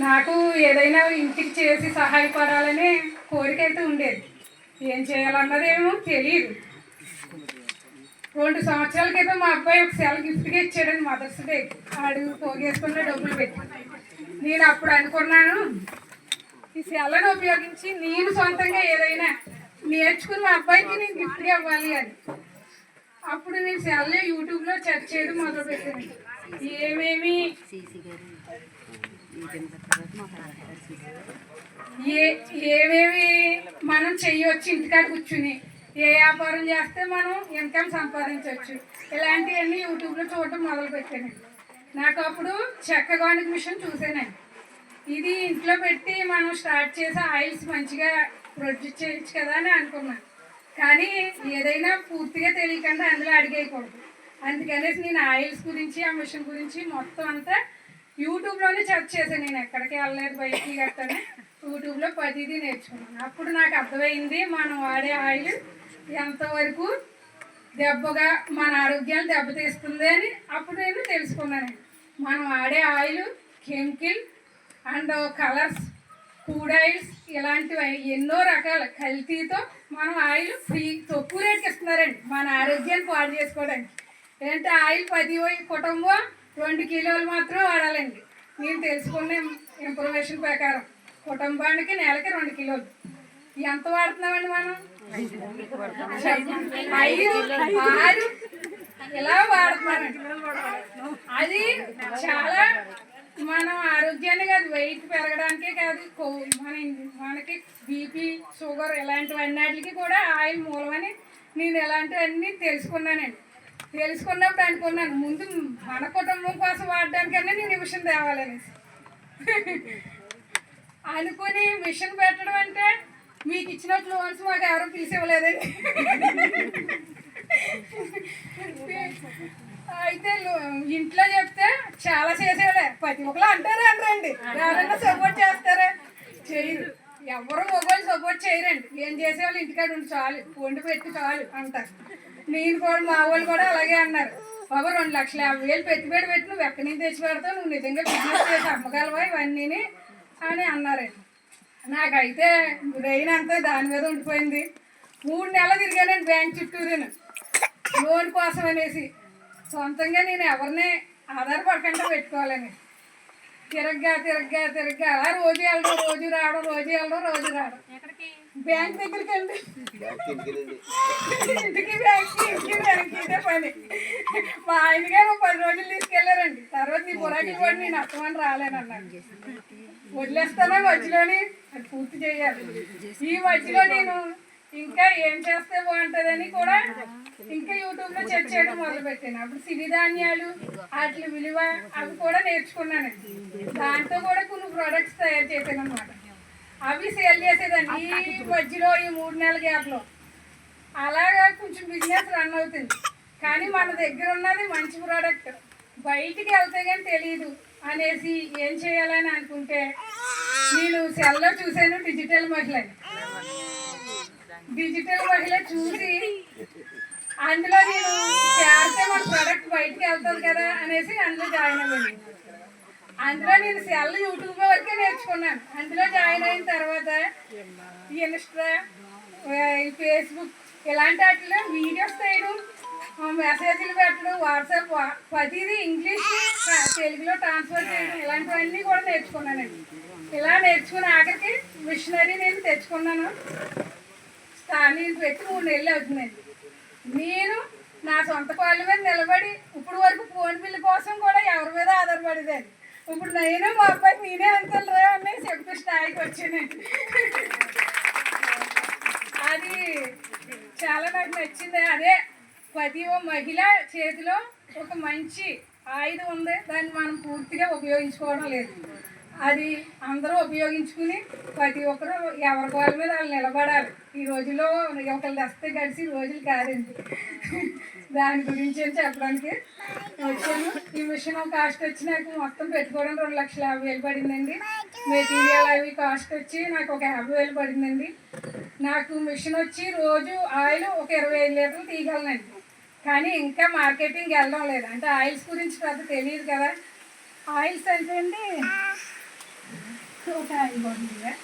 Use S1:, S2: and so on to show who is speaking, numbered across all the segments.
S1: నాకు ఏదైనా ఇంటికి చేసి సహాయపడాలనే కోరిక అయితే ఉండేది. ఏం చేయాలన్నదేమో తెలియదు. 2 సంవత్సరాల క్రితం మా అబ్బాయి ఒక సెల్ గిఫ్ట్గా ఇచ్చాడని మదర్స్ డే. ఆడు పోగేసుకున్న డబ్బులు పెట్టి నేను అప్పుడు అనుకున్నాను, ఈ సెల్లను ఉపయోగించి నేను సొంతంగా ఏదైనా నేర్చుకుని మా అబ్బాయికి నేను గిఫ్ట్గా ఇవ్వాలి అని. అప్పుడు నేను సెల్ యూట్యూబ్లో సెర్చ్ చేయడం మొదలుపెట్టాను. ఏమేమి ఏమేమి మనం చెయ్యొచ్చు, ఇంటికాడ కూర్చుని ఏ వ్యాపారం చేస్తే మనం ఇన్కమ్ సంపాదించవచ్చు, ఇలాంటివన్నీ యూట్యూబ్లో చూడటం మొదలుపెట్టాను. నాకు అప్పుడు చెక్క గానుగ మిషన్ చూసానండి. ఇది ఇంట్లో పెట్టి మనం స్టార్ట్ చేసి ఆయిల్స్ మంచిగా ప్రొడ్యూస్ చేయొచ్చు కదా అని అనుకున్నాను. కానీ ఏదైనా పూర్తిగా తెలియకుండా అందులో అడిగేయకూడదు. అందుకనేసి నేను ఆయిల్స్ గురించి ఆ మిషన్ గురించి మొత్తం అంతా యూట్యూబ్లోనే సెర్చ్ చేశాను. నేను ఎక్కడికి వెళ్ళలేదు, బయటికి గట్టనే యూట్యూబ్లో ప్రతిదీ నేర్చుకున్నాను. అప్పుడు నాకు అర్థమైంది మనం వాడే ఆయిల్ ఎంతవరకు దెబ్బగా మన ఆరోగ్యాలు దెబ్బతీస్తుంది అని అప్పుడు నేను తెలుసుకున్నాను. మనం వాడే oil chemical and colours, food oils ఇలాంటివి ఎన్నో రకాల కల్తీతో మనం ఆయిల్ ఫ్రీ తక్కువ రేట్కి ఇస్తున్నారండి మన ఆరోగ్యాన్ని పాడు చేసుకోవడానికి. ఏంటంటే ఆయిల్ 10 కుటుంబం 2 కిలోలు మాత్రం వాడాలండి. నేను తెలుసుకున్న ఇన్ఫర్మేషన్ ప్రకారం కుటుంబానికి నెలకి 2 కిలోలు. ఎంత వాడుతున్నామండి మనం? 5, 6 ఇలా వాడుతున్నామండి. అది చాలా మనం ఆరోగ్యాన్ని కాదు, వెయిట్ పెరగడానికే కాదు, మనకి బీపీ, షుగర్ ఇలాంటివన్నిటికి కూడా ఆయిల్ మూలమని నేను ఇలాంటివన్నీ తెలుసుకున్నానండి. తెలుసుకున్నప్పుడు అనుకున్నాను, ముందు మన కుటుంబం కోసం వాడడానికన్నా నేను ఈ మిషన్ తేవాలనేసి అనుకుని మిషన్ పెట్టడం అంటే మీకు ఇచ్చినట్లు లోన్స్ మాకు ఎవరు పిలిచివ్వలేదండి. అయితే ఇంట్లో చెప్తే చాలా చేసేవాళ్ళే. ప్రతి ఒక్కరు అంటారా అనరండి, ఎవరైనా సపోర్ట్ చేస్తారా? చేయరు. ఎవరు మొగోళ్ళు సపోర్ట్ చేయరండి. ఏం చేసేవాళ్ళు ఇంటికాడ ఉండి చాలు, వండి పెట్టి చాలు అంటారు. నేను కూడా మా వాళ్ళు కూడా అలాగే అన్నారు. బాబా 2,50,000 పెట్టుబడి పెట్టి నువ్వు ఎక్కడి నుంచి తెచ్చి పెడతావు, నువ్వు నిజంగా బిజినెస్ చేసి అమ్మగలవా ఇవన్నీ అని అన్నారండి. నాకైతే బ్రెయిన్ అంతా దాని మీద ఉండిపోయింది. 3 నెలలు తిరిగానండి బ్యాంక్ చుట్టూరును లోన్ కోసం అనేసి. సొంతంగా నేను ఎవరిని ఆధారపడకుండా పెట్టుకోవాలని తిరగ్గా అలా రోజు వెళ్ళడం, రోజు రావడం, రోజు వెళ్ళడం, రోజు రావడం. బ్యాంక్ దగ్గరికి వెళ్ళి ఇంటికి బ్యాంక్కి ఇదే పని. మా ఆయన గారు 10 రోజులు తీసుకెళ్లారండి. తర్వాత నీ పొరాకి కూడా నేను అర్థమని రాలేనన్నాను. వదిలేస్తానా మధ్యలోని, అది పూర్తి చేయాలి. ఈ మధ్యలో నేను ఇంకా ఏం చేస్తే బాగుంటుందని కూడా ఇంకా యూట్యూబ్లో సెర్చ్ చేయడం మొదలుపెట్టాను. అప్పుడు సిరిధాన్యాలు వాటి విలువ అవి కూడా నేర్చుకున్నానండి. దాంతో కూడా కొన్ని ప్రోడక్ట్స్ తయారు చేశాను అనమాట. అవి సేల్ చేసేదాన్ని. ఈ మధ్యలో ఈ 3 నెలల గ్యాప్లో అలాగా కొంచెం బిజినెస్ రన్ అవుతుంది. కానీ మన దగ్గర ఉన్నది మంచి ప్రోడక్ట్, బయటికి వెళ్తే కానీ తెలియదు అనేసి ఏం చేయాలని అనుకుంటే నేను సెల్లో చూశాను డిజిటల్ మహిళ చూసి అందులో నేను చేరితే మన ప్రోడక్ట్ బయటికి వెళ్తుంది కదా అనేసి అందులో జాయిన్ అవ్వండి. అందులో నేను సెల్ యూట్యూబ్ వరకే నేర్చుకున్నాను. అందులో జాయిన్ అయిన తర్వాత ఇన్స్టా, ఫేస్బుక్ ఇలాంటి వాటిలో వీడియోస్ తీయడం, మెసేజ్లు పెట్టడం, వాట్సాప్ ప్రతిదీ ఇంగ్లీష్ తెలుగులో ట్రాన్స్ఫర్ చేయడం ఇలాంటివన్నీ కూడా నేర్చుకున్నానండి. ఇలా నేర్చుకుని ఆఖరికి మిషనరీ నేను తెచ్చుకున్నాను. నేను పెట్టి 3 నెలలు అవుతుందండి. నేను నా సొంత కాళ్ళ మీద నిలబడి ఇప్పుడు వరకు ఫోన్ బిల్లు కోసం కూడా ఎవరి మీద ఆధారపడేదాన్ని. ఇప్పుడు నేను మా అబ్బాయికి నేనే అంతలరా అని చెప్పి స్థాయికి వచ్చానండి. అది చాలా నాకు నచ్చింది. అదే ప్రతి మహిళ చేతిలో ఒక మంచి ఆయుధం ఉంది, దాన్ని మనం పూర్తిగా ఉపయోగించుకోవడం లేదు. అది అందరూ ఉపయోగించుకుని ప్రతి ఒక్కరు ఎవరి వాళ్ళ మీద వాళ్ళు నిలబడాలి. ఈ రోజుల్లో ఒకళ్ళు తెస్తే కలిసి రోజులు కాదండి. దాని గురించి అని చెప్పడానికి వచ్చాను. ఈ మిషన్ కాస్ట్ వచ్చి నాకు మొత్తం పెట్టుకోవడం 2,50,000 పడిందండి. మెటీరియల్ అవి కాస్ట్ వచ్చి నాకు ఒక 50,000 పడిందండి. నాకు మిషన్ వచ్చి రోజు ఆయిల్ ఒక 25 లీటర్లు తీయగలనండి. కానీ ఇంకా మార్కెటింగ్ వెళ్ళడం లేదు. అంటే ఆయిల్స్ గురించి పెద్ద తెలియదు కదా. ఆయిల్స్ అంటే అండి ఒక ఆయిల్ బాటిల్.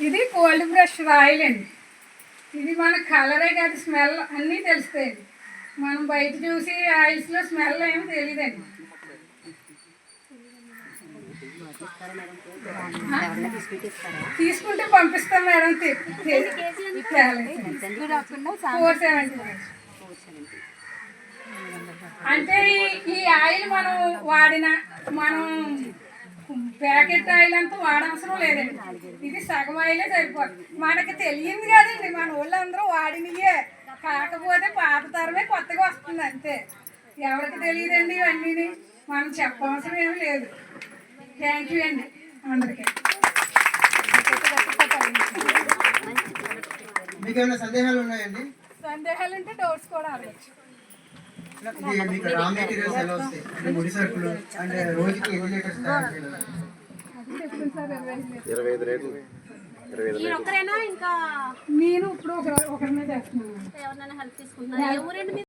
S1: ఇది కోల్డ్ బ్రష్ ఆయిల్ అండి. ఇది మన కలరే కాదు, స్మెల్ అన్నీ తెలుస్తాయండి. మనం బయట చూసి ఆయిల్స్లో స్మెల్ ఏమి తెలియదండి. తీసుకుంటే పంపిస్తాం మేడం. 470. అంటే ఈ ఆయిల్ మనం మనం ప్యాకెట్ ఆయిల్ అంతా వాడవసరం లేదండి. ఇది సగం ఆయిలే సరిపోతుంది. మనకి తెలియదు కదండి, మన వాళ్ళందరూ వాడినయే. కాకపోతే పాత తరమే కొత్తగా వస్తుంది అంతే. ఎవరికి తెలియదండి ఇవన్నీ, మనం చెప్పవసరం ఏమి లేదు. థ్యాంక్ యూ అండి అందరికీ.
S2: మీకు ఏమైనా సందేహాలు ఉన్నాయండి?
S1: సందేహాలు ఉంటే డౌట్స్ కూడా అడగచ్చు.
S2: మీకు రా మెటీరియల్స్ ఎలా వస్తాయి? అంటే ముడి సరుకులు అంటే రోజుకి ఎన్ని లీటర్స్ తయారు చేయాలి?
S1: చెప్పండి సార్.
S3: 25 రేట్లు.
S4: ఒక్కరేనా ఇంకా
S1: నేను ఇప్పుడు ఒకరినే చేస్తున్నాను.
S4: ఎవరినైనా హెల్ప్ తీసుకుంటున్నారా?